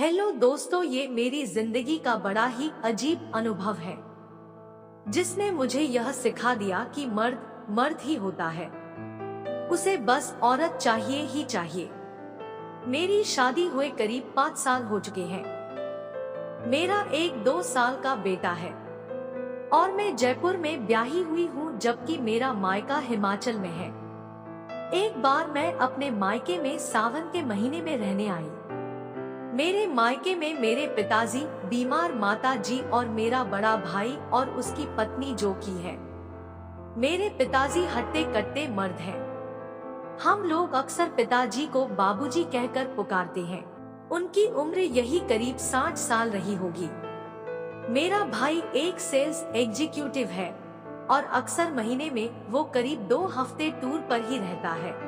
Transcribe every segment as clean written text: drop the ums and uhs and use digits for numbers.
Hello दोस्तों, ये मेरी जिंदगी का बड़ा ही अजीब अनुभव है जिसने मुझे यह सिखा दिया कि मर्द मर्द ही होता है, उसे बस औरत चाहिए ही चाहिए। मेरी शादी हुए करीब 5 साल हो चुके हैं। मेरा 1-2 साल का बेटा है और मैं जयपुर में ब्याही हुई हूँ, जबकि मेरा मायका हिमाचल में है। एक बार मैं अपने मायके में सावन के महीने में रहने आई। मेरे मायके में मेरे पिताजी, बीमार माताजी और मेरा बड़ा भाई और उसकी पत्नी जो की है। मेरे पिताजी हट्टे कट्टे मर्द हैं। हम लोग अक्सर पिताजी को बाबूजी कहकर पुकारते हैं। उनकी उम्र यही करीब 60 साल रही होगी। मेरा भाई एक सेल्स एग्जीक्यूटिव है और अक्सर महीने में वो करीब 2 हफ्ते टूर पर ही रहता है।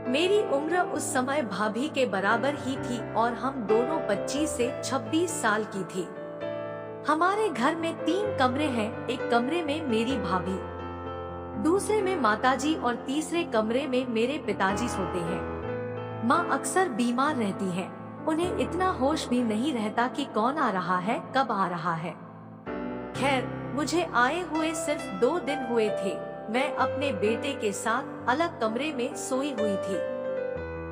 मेरी उम्र उस समय भाभी के बराबर ही थी और हम दोनों 25 से 26 साल की थी। हमारे घर में 3 कमरे हैं। एक कमरे में मेरी भाभी, दूसरे में माताजी और तीसरे कमरे में मेरे पिताजी सोते हैं। माँ अक्सर बीमार रहती हैं। उन्हें इतना होश भी नहीं रहता कि कौन आ रहा है, कब आ रहा है। खैर, मुझे आए हुए सिर्फ 2 दिन हुए थे। मैं अपने बेटे के साथ अलग कमरे में सोई हुई थी।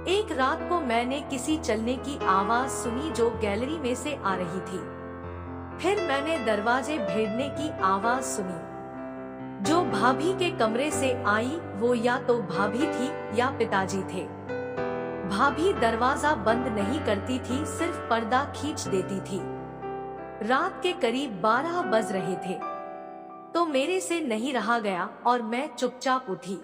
एक रात को मैंने किसी चलने की आवाज सुनी जो गैलरी में से आ रही थी। फिर मैंने दरवाजे भेड़ने की आवाज सुनी जो भाभी के कमरे से आई। वो या तो भाभी थी या पिताजी थे। भाभी दरवाजा बंद नहीं करती थी, सिर्फ पर्दा खींच देती थी। रात के करीब 12 बज रहे थे तो मेरे से नहीं रहा गया और मैं चुपचाप उठी।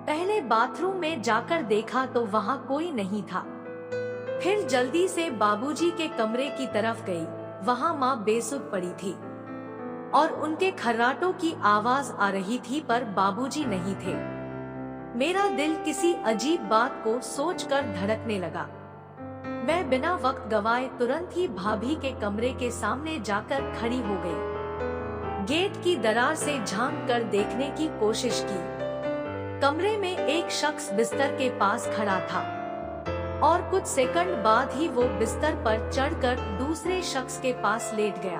पहले बाथरूम में जाकर देखा तो वहाँ कोई नहीं था। फिर जल्दी से बाबूजी के कमरे की तरफ गई। वहाँ माँ बेसुध पड़ी थी और उनके खर्राटों की आवाज आ रही थी, पर बाबूजी नहीं थे। मेरा दिल किसी अजीब बात को सोचकर धड़कने लगा। मैं बिना वक्त गवाए तुरंत ही भाभी के कमरे के सामने जाकर खड़ी हो गई। गेट की दरार से झांक कर देखने की कोशिश की। कमरे में एक शख्स बिस्तर के पास खड़ा था और कुछ सेकंड बाद ही वो बिस्तर पर चढ़कर दूसरे शख्स के पास लेट गया।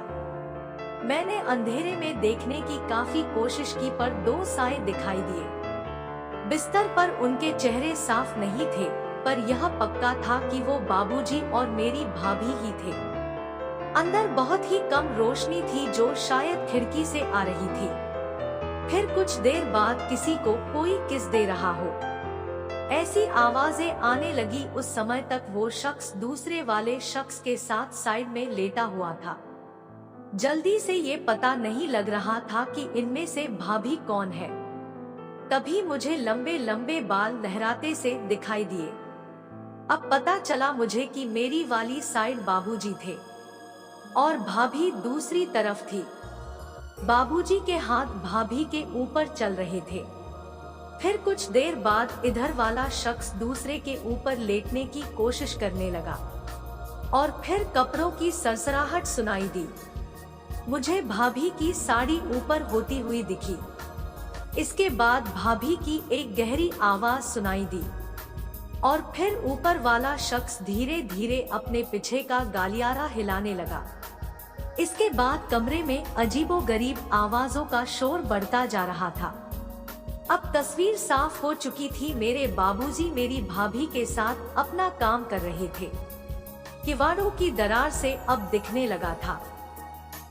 मैंने अंधेरे में देखने की काफी कोशिश की, पर 2 साए दिखाई दिए। बिस्तर पर उनके चेहरे साफ नहीं थे, पर यह पक्का था कि वो बाबूजी और मेरी भाभी ही थे। अंदर बहुत ही कम रोशनी थी जो शायद खिड़की से आ रही थी। फिर कुछ देर बाद किसी को कोई किस दे रहा हो, ऐसी आवाजें आने लगी। उस समय तक वो शख्स दूसरे वाले शख्स के साथ साइड में लेटा हुआ था। जल्दी से ये पता नहीं लग रहा था कि इनमें से भाभी कौन है। तभी मुझे लंबे लंबे बाल लहराते से दिखाई दिए। अब पता चला मुझे कि मेरी वाली साइड बाबूजी थे और भाभी दूसरी तरफ थी। बाबूजी के हाथ भाभी के ऊपर चल रहे थे। फिर कुछ देर बाद इधर वाला शख्स दूसरे के ऊपर लेटने की कोशिश करने लगा और फिर कपड़ों की सरसराहट सुनाई दी। मुझे भाभी की साड़ी ऊपर होती हुई दिखी। इसके बाद भाभी की एक गहरी आवाज सुनाई दी और फिर ऊपर वाला शख्स धीरे धीरे अपने पीछे का गालियारा हिलाने लगा। इसके बाद कमरे में अजीबोगरीब आवाजों का शोर बढ़ता जा रहा था। अब तस्वीर साफ हो चुकी थी। मेरे बाबूजी मेरी भाभी के साथ अपना काम कर रहे थे। किवाड़ों की दरार से अब दिखने लगा था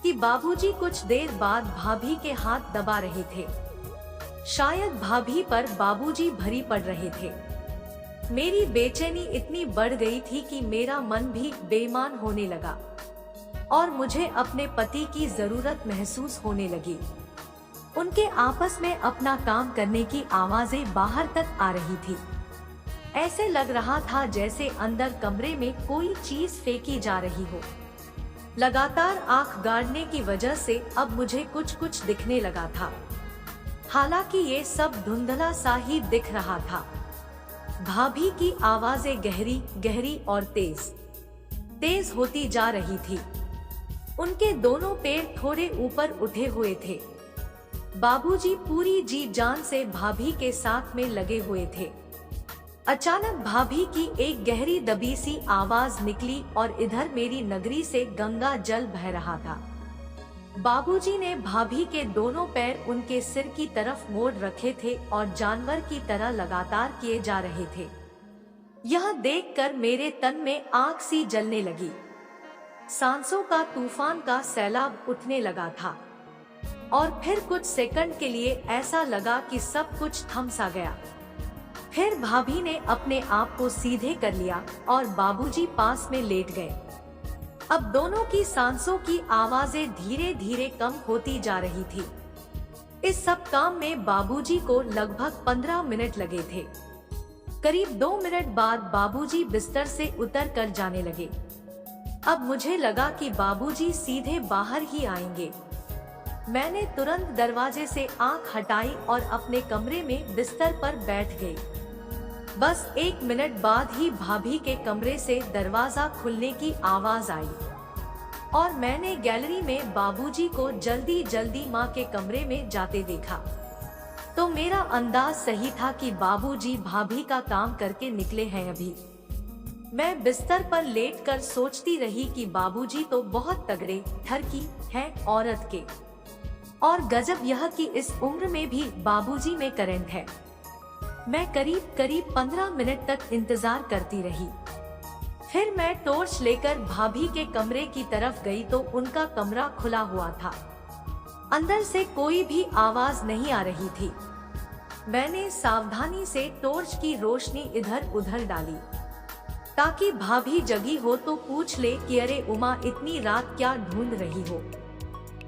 कि बाबूजी कुछ देर बाद भाभी के हाथ दबा रहे थे। शायद भाभी पर बाबूजी भरी पड़ रहे थे। मेरी बेचैनी इतनी बढ़ गई थी कि मेरा मन भी बेईमान होने लगा और मुझे अपने पति की जरूरत महसूस होने लगी। उनके आपस में अपना काम करने की आवाजें बाहर तक आ रही थी। ऐसे लग रहा था जैसे अंदर कमरे में कोई चीज फेंकी जा रही हो। लगातार आंख गाड़ने की वजह से अब मुझे कुछ कुछ दिखने लगा था। हालांकि ये सब धुंधला सा ही दिख रहा था। भाभी की आवाजें गहरी गहरी और तेज तेज होती जा रही थी। उनके दोनों पैर थोड़े ऊपर उठे हुए थे। बाबूजी पूरी जी जान से भाभी के साथ में लगे हुए थे। अचानक भाभी की एक गहरी दबी सी आवाज निकली और इधर मेरी नगरी से गंगा जल बह रहा था। बाबूजी ने भाभी के दोनों पैर उनके सिर की तरफ मोड़ रखे थे और जानवर की तरह लगातार किए जा रहे थे। यह देखकर मेरे तन में आग सी जलने लगी। सांसों का तूफान का सैलाब उठने लगा था और फिर कुछ सेकंड के लिए ऐसा लगा कि सब कुछ थम सा गया। फिर भाभी ने अपने आप को सीधे कर लिया और बाबूजी पास में लेट गए। अब दोनों की सांसों की आवाजें धीरे धीरे कम होती जा रही थी। इस सब काम में बाबूजी को लगभग 15 मिनट लगे थे। करीब 2 मिनट बाद बाबूजी बिस्तर से उतर कर जाने लगे। अब मुझे लगा कि बाबूजी सीधे बाहर ही आएंगे। मैंने तुरंत दरवाजे से आंख हटाई और अपने कमरे में बिस्तर पर बैठ गई। बस 1 मिनट बाद ही भाभी के कमरे से दरवाजा खुलने की आवाज आई और मैंने गैलरी में बाबूजी को जल्दी जल्दी माँ के कमरे में जाते देखा। तो मेरा अंदाज सही था कि बाबूजी भाभी का काम करके निकले हैं अभी। मैं बिस्तर पर लेटकर सोचती रही कि बाबूजी तो बहुत तगड़े ठरकी हैं औरत के, और गजब यह कि इस उम्र में भी बाबूजी में करंट है। मैं करीब 15 मिनट तक इंतजार करती रही। फिर मैं टॉर्च लेकर भाभी के कमरे की तरफ गई तो उनका कमरा खुला हुआ था। अंदर से कोई भी आवाज नहीं आ रही थी। मैंने सावधानी से टॉर्च की रोशनी इधर उधर डाली ताकि भाभी जगी हो तो पूछ ले कि अरे उमा, इतनी रात क्या ढूंढ रही हो।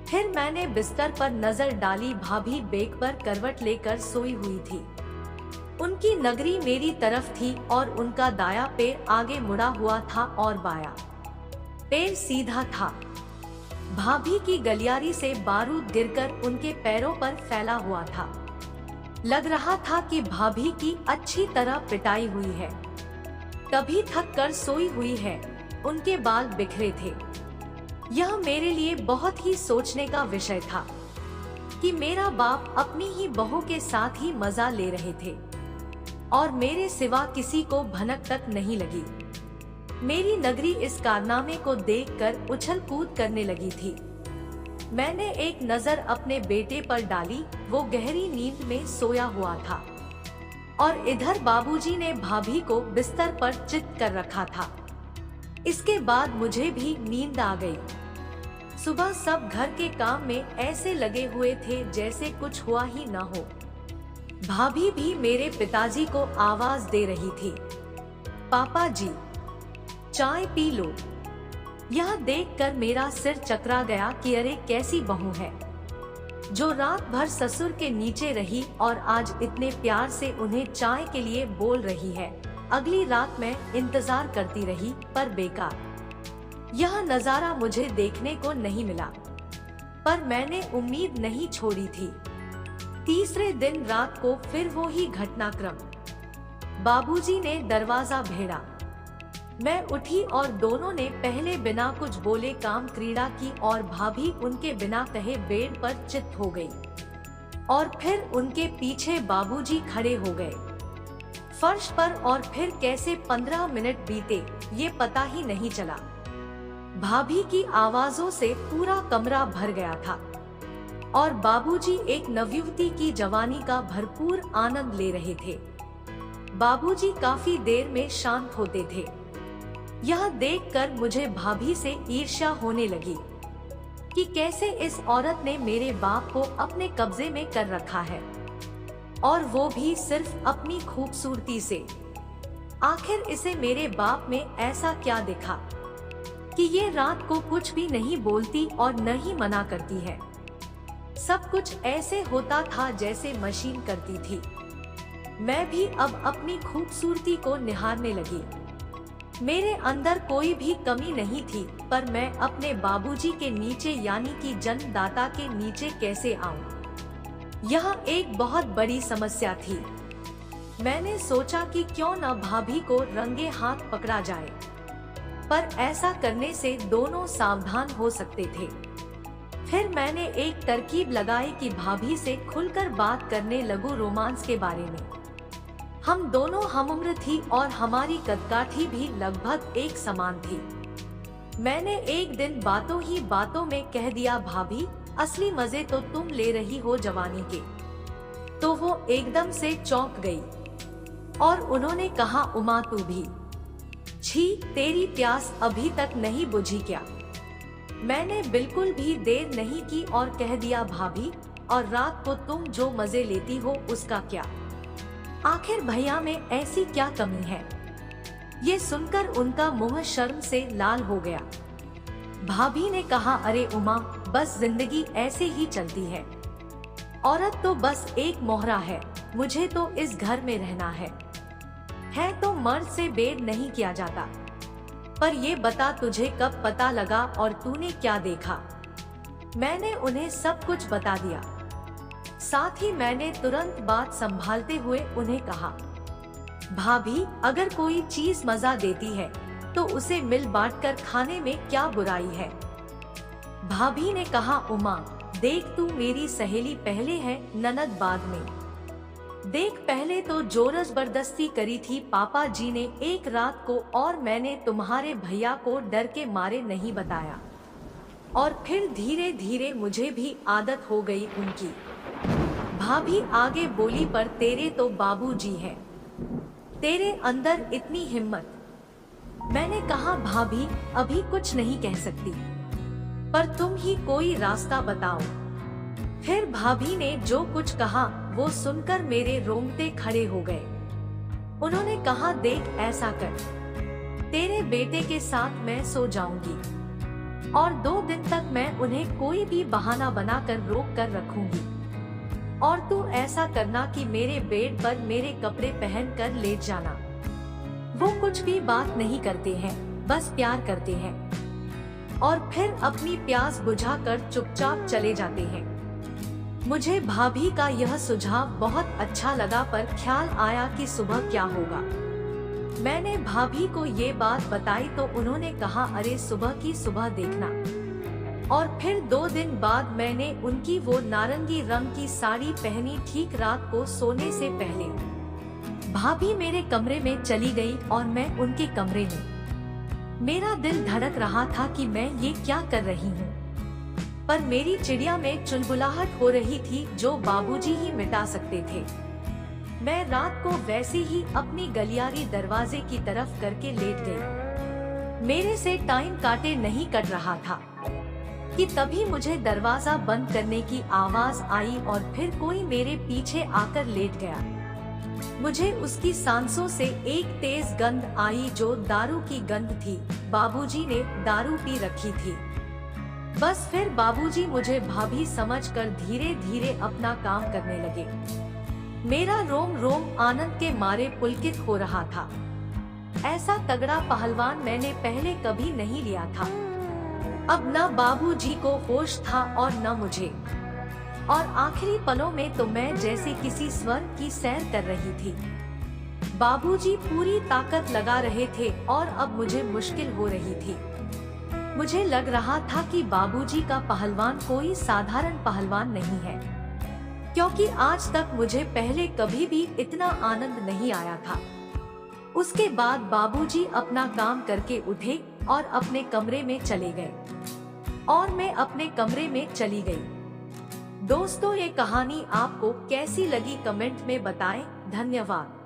फिर मैंने बिस्तर पर नजर डाली। भाभी बेड पर करवट लेकर सोई हुई थी। उनकी नगरी मेरी तरफ थी और उनका दाया पैर आगे मुड़ा हुआ था और बाया पैर सीधा था। भाभी की गलियारी से बारूद गिरकर उनके पैरों पर फैला हुआ था। लग रहा था कि भाभी की अच्छी तरह पिटाई हुई है। कभी थक कर सोई हुई है। उनके बाल बिखरे थे। यह मेरे लिए बहुत ही सोचने का विषय था कि मेरा बाप अपनी ही बहू के साथ ही मजा ले रहे थे और मेरे सिवा किसी को भनक तक नहीं लगी। मेरी नगरी इस कारनामे को देखकर उछल कूद करने लगी थी। मैंने एक नजर अपने बेटे पर डाली। वो गहरी नींद में सोया हुआ था और इधर बाबूजी ने भाभी को बिस्तर पर चित कर रखा था। इसके बाद मुझे भी नींद आ गई। सुबह सब घर के काम में ऐसे लगे हुए थे जैसे कुछ हुआ ही न हो। भाभी भी मेरे पिताजी को आवाज दे रही थी, पापा जी चाय पी लो। यह देखकर मेरा सिर चकरा गया कि अरे कैसी बहू है जो रात भर ससुर के नीचे रही और आज इतने प्यार से उन्हें चाय के लिए बोल रही है। अगली रात मैं इंतजार करती रही पर बेकार। यह नजारा मुझे देखने को नहीं मिला, पर मैंने उम्मीद नहीं छोड़ी थी। तीसरे दिन रात को फिर वो ही घटनाक्रम। बाबूजी ने दरवाजा भेड़ा। मैं उठी और दोनों ने पहले बिना कुछ बोले काम क्रीड़ा की और भाभी उनके बिना कहे बेड पर चित हो गई और फिर उनके पीछे बाबूजी खड़े हो गए फर्श पर। और फिर कैसे 15 मिनट बीते ये पता ही नहीं चला। भाभी की आवाजों से पूरा कमरा भर गया था और बाबूजी एक नवयुवती की जवानी का भरपूर आनंद ले रहे थे। बाबूजी काफी देर में शांत होते थे। यह देखकर मुझे भाभी से ईर्ष्या होने लगी कि कैसे इस औरत ने मेरे बाप को अपने कब्जे में कर रखा है, और वो भी सिर्फ अपनी खूबसूरती से। आखिर इसे मेरे बाप में ऐसा क्या दिखा कि ये रात को कुछ भी नहीं बोलती और न ही मना करती है। सब कुछ ऐसे होता था जैसे मशीन करती थी। मैं भी अब अपनी खूबसूरती को निहारने लगी। मेरे अंदर कोई भी कमी नहीं थी, पर मैं अपने बाबूजी के नीचे यानी कि जन्मदाता के नीचे कैसे आऊं? यह एक बहुत बड़ी समस्या थी। मैंने सोचा कि क्यों न भाभी को रंगे हाथ पकड़ा जाए, पर ऐसा करने से दोनों सावधान हो सकते थे। फिर मैंने एक तरकीब लगाई कि भाभी से खुलकर बात करने लगूं रोमांस के बारे में। हम दोनों हमउम्र थी और हमारी कदकाठी भी लगभग एक समान थी। मैंने एक दिन बातों ही बातों में कह दिया, भाभी असली मजे तो तुम ले रही हो जवानी के। तो वो एकदम से चौंक गई और उन्होंने कहा, उमा तू भी, छी तेरी प्यास अभी तक नहीं बुझी क्या? मैंने बिल्कुल भी देर नहीं की और कह दिया, भाभी और रात को तुम जो मजे लेती हो उसका क्या? आखिर भैया में ऐसी क्या कमी है? ये सुनकर उनका मुंह शर्म से लाल हो गया। भाभी ने कहा, अरे उमा बस जिंदगी ऐसे ही चलती है। औरत तो बस एक मोहरा है, मुझे तो इस घर में रहना है तो मर्द से बेड नहीं किया जाता। पर ये बता तुझे कब पता लगा और तूने क्या देखा? मैंने उन्हें सब कुछ बता दिया। साथ ही मैंने तुरंत बात संभालते हुए उन्हें कहा, भाभी अगर कोई चीज मजा देती है तो उसे मिल बांटकर खाने में क्या बुराई है? भाभी ने कहा, उमा देख तू मेरी सहेली पहले है ननद बाद में। देख पहले तो जोर जबरदस्ती करी थी पापा जी ने एक रात को और मैंने तुम्हारे भैया को डर के मारे नहीं बताया और फिर धीरे धीरे मुझे भी आदत हो गई उनकी। भाभी आगे बोली, पर तेरे तो बाबूजी हैं, तेरे अंदर इतनी हिम्मत। मैंने कहा, भाभी अभी कुछ नहीं कह सकती, पर तुम ही कोई रास्ता बताओ। फिर भाभी ने जो कुछ कहा वो सुनकर मेरे रोंगटे खड़े हो गए। उन्होंने कहा, देख ऐसा कर, तेरे बेटे के साथ मैं सो जाऊंगी और 2 दिन तक मैं उन्हें कोई भी बहाना बनाकर रोक कर रखूंगी और तू ऐसा करना कि मेरे बेड पर मेरे कपड़े पहन कर लेट जाना। वो कुछ भी बात नहीं करते हैं, बस प्यार करते हैं और फिर अपनी प्यास बुझाकर चुपचाप चले जाते हैं। मुझे भाभी का यह सुझाव बहुत अच्छा लगा, पर ख्याल आया कि सुबह क्या होगा। मैंने भाभी को ये बात बताई तो उन्होंने कहा, अरे सुबह की सुबह देखना। और फिर 2 दिन बाद मैंने उनकी वो नारंगी रंग की साड़ी पहनी, ठीक रात को सोने से पहले। भाभी मेरे कमरे में चली गई और मैं उनके कमरे में। मेरा दिल धड़क रहा था कि मैं ये क्या कर रही हूँ, पर मेरी चिड़िया में चुलबुलाहट हो रही थी जो बाबूजी ही मिटा सकते थे। मैं रात को वैसे ही अपनी गलियारी दरवाजे की तरफ करके लेट गई। मेरे से टाइम काटे नहीं कट रहा था कि तभी मुझे दरवाजा बंद करने की आवाज आई और फिर कोई मेरे पीछे आकर लेट गया। मुझे उसकी सांसों से एक तेज गंध आई जो दारू की गंध थी। बाबूजी ने दारू पी रखी थी। बस फिर बाबूजी मुझे भाभी समझकर धीरे धीरे अपना काम करने लगे। मेरा रोम रोम आनंद के मारे पुलकित हो रहा था। ऐसा तगड़ा पहलवान मैंने पहले कभी नहीं लिया था। अब न बाबूजी को होश था और न मुझे, और आखिरी पलों में तो मैं जैसे किसी स्वर्ग की सैर कर रही थी। बाबूजी पूरी ताकत लगा रहे थे और अब मुझे मुश्किल हो रही थी। मुझे लग रहा था कि बाबूजी का पहलवान कोई साधारण पहलवान नहीं है, क्योंकि आज तक मुझे पहले कभी भी इतना आनंद नहीं आया था। उसके बाद बाबूजी अपना काम करके उठे और अपने कमरे में चले गए और मैं अपने कमरे में चली गई। दोस्तों ये कहानी आपको कैसी लगी कमेंट में बताएं। धन्यवाद।